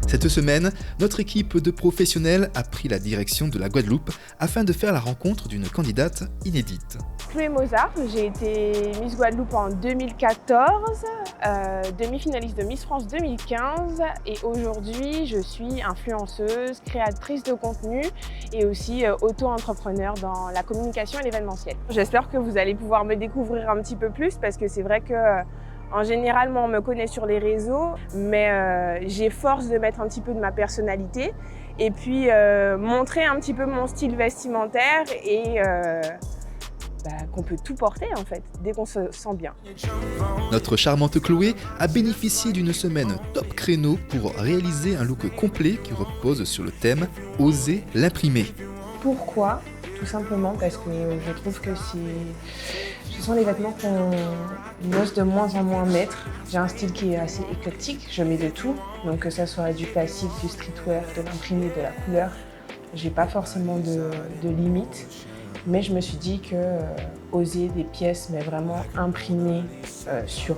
Cette semaine, notre équipe de professionnels a pris la direction de la Guadeloupe afin de faire la rencontre d'une candidate inédite. Chloé Mozart, j'ai été Miss Guadeloupe en 2014, demi-finaliste de Miss France 2015 et aujourd'hui je suis influenceuse, créatrice de contenu et aussi auto-entrepreneur dans la communication et l'événementiel. J'espère que vous allez pouvoir me découvrir un petit peu plus parce que c'est vrai que en général, moi, on me connaît sur les réseaux, mais j'efforce de mettre un petit peu de ma personnalité et puis montrer un petit peu mon style vestimentaire et qu'on peut tout porter en fait, dès qu'on se sent bien. Notre charmante Chloé a bénéficié d'une semaine top créneau pour réaliser un look complet qui repose sur le thème « Oser l'imprimer ». Pourquoi ? Tout simplement parce que je trouve que ce sont les vêtements qu'on ose de moins en moins mettre. J'ai un style qui est assez éclectique, je mets de tout, donc que ça soit du classique, du streetwear, de l'imprimé, de la couleur. J'ai pas forcément de limite, mais je me suis dit que oser des pièces, mais vraiment imprimées sur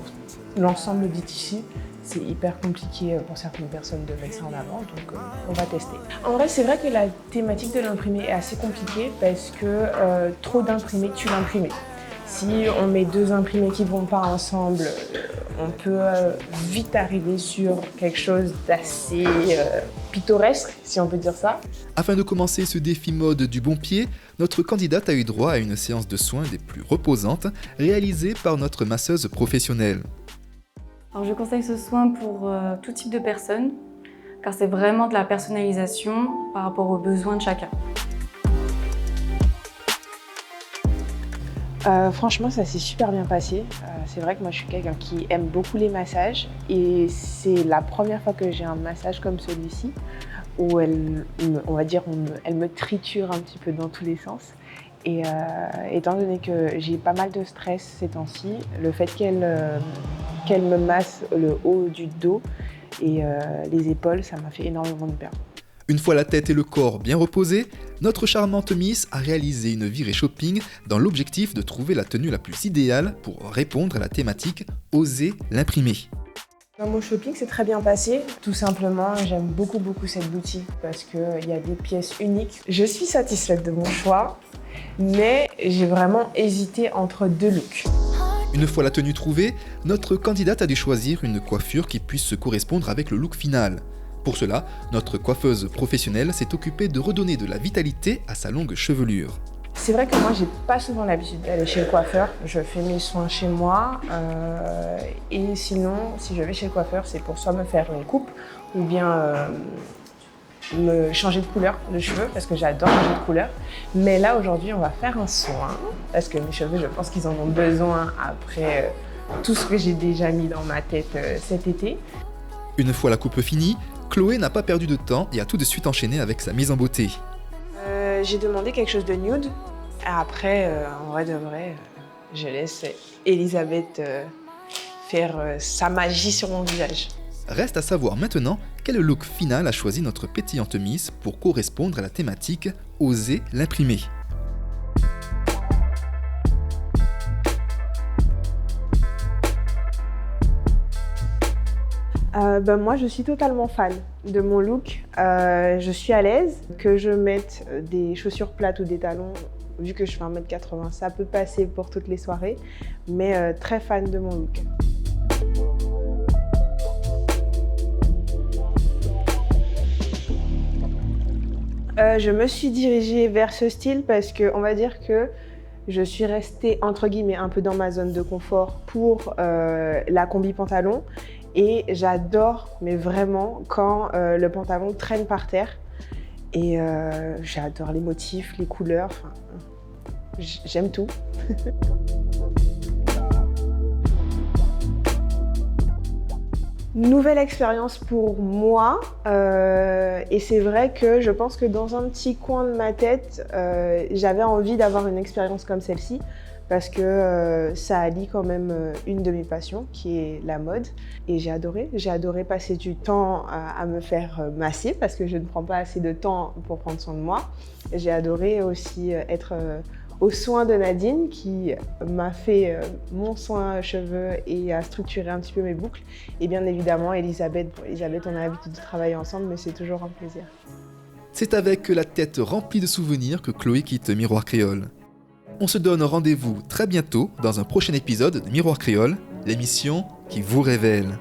l'ensemble du tissu, c'est hyper compliqué pour certaines personnes de mettre ça en avant, donc on va tester. En vrai, c'est vrai que la thématique de l'imprimé est assez compliquée parce que trop d'imprimés tue l'imprimé. Si on met deux imprimés qui ne vont pas ensemble, on peut vite arriver sur quelque chose d'assez pittoresque, si on peut dire ça. Afin de commencer ce défi mode du bon pied, notre candidate a eu droit à une séance de soins des plus reposantes réalisée par notre masseuse professionnelle. Alors je conseille ce soin pour tout type de personnes, car c'est vraiment de la personnalisation par rapport aux besoins de chacun. Franchement, ça s'est super bien passé. C'est vrai que moi, je suis quelqu'un qui aime beaucoup les massages et c'est la première fois que j'ai un massage comme celui-ci où elle me triture un petit peu dans tous les sens. Et étant donné que j'ai pas mal de stress ces temps-ci, le fait qu'elle me masse le haut du dos et les épaules, ça m'a fait énormément de bien. Une fois la tête et le corps bien reposés, notre charmante Miss a réalisé une virée shopping dans l'objectif de trouver la tenue la plus idéale pour répondre à la thématique « Oser l'imprimer ». Dans mon shopping, c'est très bien passé. Tout simplement, j'aime beaucoup cette boutique parce qu'il y a des pièces uniques. Je suis satisfaite de mon choix, mais j'ai vraiment hésité entre deux looks. Une fois la tenue trouvée, notre candidate a dû choisir une coiffure qui puisse se correspondre avec le look final. Pour cela, notre coiffeuse professionnelle s'est occupée de redonner de la vitalité à sa longue chevelure. C'est vrai que moi, j'ai pas souvent l'habitude d'aller chez le coiffeur. Je fais mes soins chez moi et sinon, si je vais chez le coiffeur, c'est pour soit me faire une coupe ou bien me changer de couleur de cheveux parce que j'adore changer de couleur. Mais là, aujourd'hui, on va faire un soin parce que mes cheveux, je pense qu'ils en ont besoin après tout ce que j'ai déjà mis dans ma tête cet été. Une fois la coupe finie, Chloé n'a pas perdu de temps et a tout de suite enchaîné avec sa mise en beauté. J'ai demandé quelque chose de nude. Après, en vrai de vrai, je laisse Elisabeth faire sa magie sur mon visage. Reste à savoir maintenant quel look final a choisi notre pétillante Miss pour correspondre à la thématique « Oser l'imprimer ». Moi, je suis totalement fan de mon look. Je suis à l'aise. Que je mette des chaussures plates ou des talons, vu que je fais 1m80, ça peut passer pour toutes les soirées, mais très fan de mon look. Je me suis dirigée vers ce style parce que, on va dire que je suis restée entre guillemets un peu dans ma zone de confort pour la combi pantalon. Et j'adore, mais vraiment, quand le pantalon traîne par terre. Et j'adore les motifs, les couleurs, enfin, j'aime tout. Nouvelle expérience pour moi. Et c'est vrai que je pense que dans un petit coin de ma tête, j'avais envie d'avoir une expérience comme celle-ci. Parce que ça allie quand même une de mes passions, qui est la mode. Et j'ai adoré passer du temps à me faire masser, parce que je ne prends pas assez de temps pour prendre soin de moi. J'ai adoré aussi être aux soins de Nadine qui m'a fait mon soin cheveux et a structuré un petit peu mes boucles. Et bien évidemment, Elisabeth. Bon, Elisabeth, on a l'habitude de travailler ensemble, mais c'est toujours un plaisir. C'est avec la tête remplie de souvenirs que Chloé quitte Miroir Créole. On se donne rendez-vous très bientôt dans un prochain épisode de Miroir Créole, l'émission qui vous révèle.